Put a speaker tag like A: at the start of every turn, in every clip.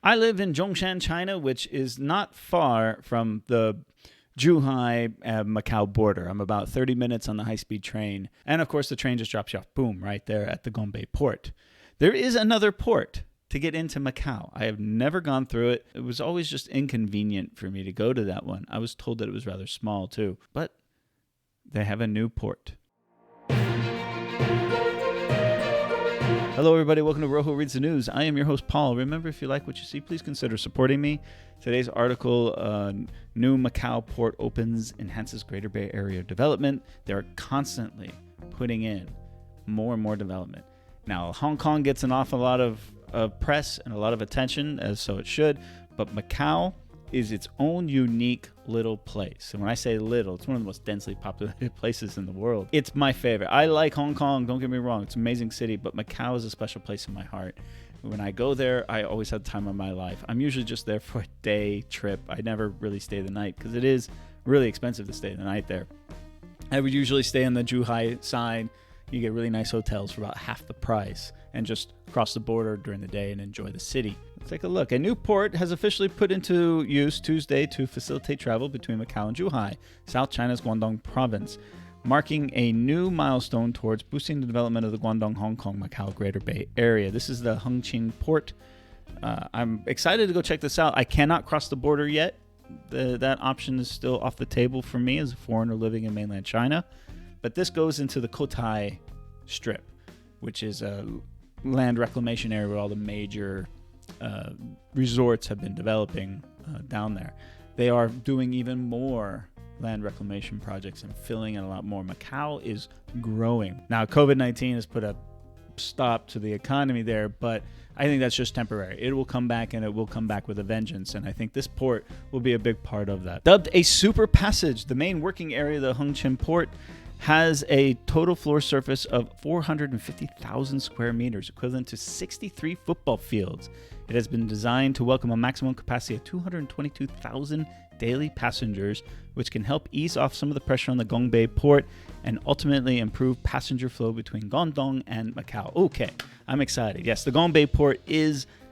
A: I live in Zhongshan, China, which is not far from the zhuhai Macau border. I'm about 30 minutes on the high-speed train. And of course, the train just drops you off, boom, right there at the Gongbei port. There is another port to get into Macau. I have never gone through it. It was always just inconvenient for me to go to that one. I was told that it was rather small too, but they have a new port. Hello everybody, welcome to Rojo Reads the News. I am your host Paul. Remember, if you like what you see, please consider supporting me. Today's article, new Macau port opens, enhances Greater Bay Area development. They're constantly putting in more and more development. Now, Hong Kong gets an awful lot of press and a lot of attention, as so it should, but Macau is its own unique little place. And when I say little, it's one of the most densely populated places in the world. It's my favorite. I like Hong Kong, don't get me wrong. It's an amazing city, but Macau is a special place in my heart. When I go there, I always have the time of my life. I'm usually just there for a day trip. I never really stay the night because it is really expensive to stay the night there. I would usually stay on the zhuhai side. You get really nice hotels for about half the price and just cross the border during the day and enjoy the city. Let's take a look. A new port has officially put into use Tuesday to facilitate travel between Macau and Zhuhai, South China's Guangdong province, marking a new milestone towards boosting the development of the Guangdong, Hong Kong, Macau Greater Bay Area. This is the Hengqin port. I'm excited to go check this out. I cannot cross the border yet. That option is still off the table for me as a foreigner living in mainland China. But this goes into the Cotai Strip, which is a land reclamation area where all the major resorts have been developing down there. They are doing even more land reclamation projects and filling in a lot more. Macau is growing. Now, COVID-19 has put a stop to the economy there, but I think that's just temporary. It will come back, and it will come back with a vengeance, and I think this port will be a big part of that. Dubbed a super passage, the main working area of the Hengqin port has a total floor surface of 450,000 square meters, equivalent to 63 football fields. It has been designed to welcome a maximum capacity of 222,000 daily passengers, which can help ease off some of the pressure on the Gongbei port and ultimately improve passenger flow between Guangdong and Macau. Okay, I'm excited. Yes, the Gongbei port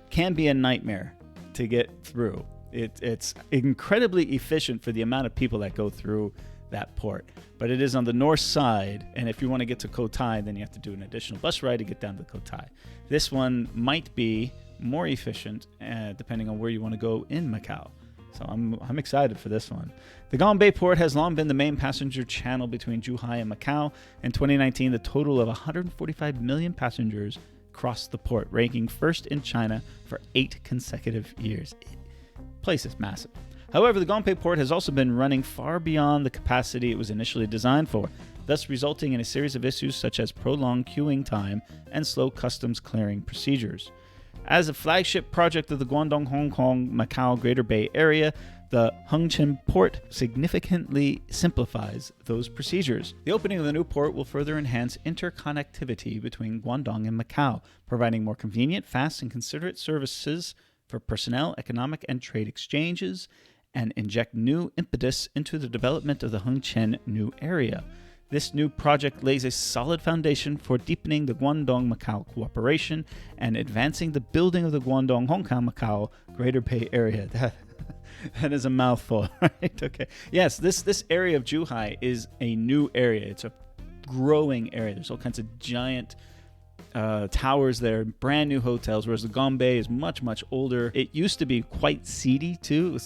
A: can be a nightmare to get through. It's incredibly efficient for the amount of people that go through that port, but it is on the north side, and if you want to get to Cotai, then you have to do an additional bus ride to get down to Cotai. This one might be more efficient depending on where you want to go in Macau. So I'm excited for this one. The Gongbei port has long been the main passenger channel between Zhuhai and Macau. In 2019, the total of 145 million passengers crossed the port, ranking first in China for 8 consecutive years. The place is massive. However, the Gongbei port has also been running far beyond the capacity it was initially designed for, thus resulting in a series of issues such as prolonged queuing time and slow customs clearing procedures. As a flagship project of the Guangdong, Hong Kong, Macau Greater Bay Area, the Hengqin port significantly simplifies those procedures. The opening of the new port will further enhance interconnectivity between Guangdong and Macau, providing more convenient, fast, and considerate services for personnel, economic, and trade exchanges, and inject new impetus into the development of the Hengqin new area. This new project lays a solid foundation for deepening the Guangdong-Macau cooperation and advancing the building of the Guangdong-Hong Kong-Macau Greater Bay Area. That is a mouthful, right? Okay. Yes, this area of Zhuhai is a new area. It's a growing area. There's all kinds of giant towers there, brand new hotels, whereas the Gongbei is much, much older. It used to be quite seedy too.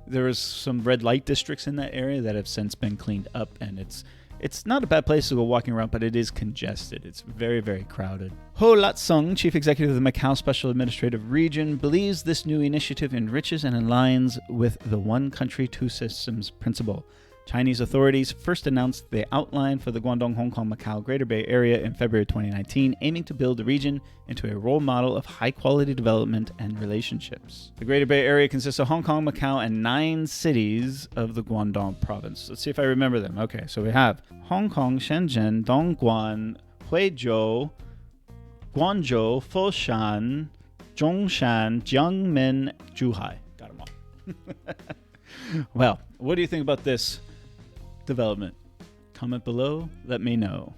A: There was some red light districts in that area that have since been cleaned up, and it's not a bad place to go walking around, but it is congested. It's very, very crowded. Ho Lat-sung, chief executive of the Macau Special Administrative Region, believes this new initiative enriches and aligns with the one country, two systems principle. Chinese authorities first announced the outline for the Guangdong, Hong Kong, Macau Greater Bay Area in February 2019, aiming to build the region into a role model of high-quality development and relationships. The Greater Bay Area consists of Hong Kong, Macau, and 9 cities of the Guangdong province. Let's see if I remember them. Okay, so we have Hong Kong, Shenzhen, Dongguan, Huizhou, Guangzhou, Foshan, Zhongshan, Jiangmen, Zhuhai. Got them all. Well, what do you think about this development? Comment below, let me know.